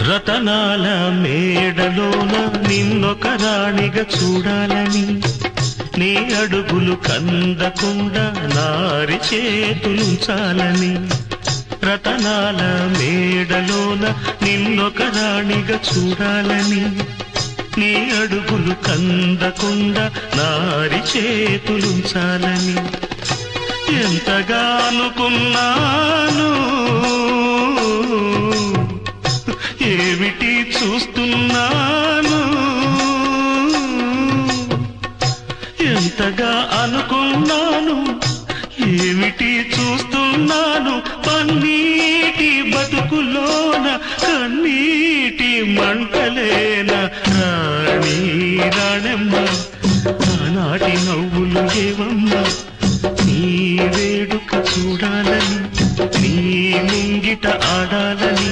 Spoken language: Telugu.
రతనాల మేడలోన నిన్నొక రాణిగా చూడాలని, నీ అడుగులు కందకుండా నారి చేతులుంచాలని. రతనాల మేడలోన నిన్నొక రాణిగా చూడాలని, నీ అడుగులు కందకుండా నారి చేతులుంచాలని. ఎంతగా అనుకున్నాను, ఏమిటి చూస్తున్నాను. ఎంతగా అనుకున్నాను, ఏమిటి చూస్తున్నాను. పన్నీటి బతుకులోన కన్నీటి మంటలేన రాణి రాణమ్మ, ఆనాటి నవ్వులు ఏవమ్మ. నీ వేడుక చూడాలని, నీ ముంగిట ఆడాలని.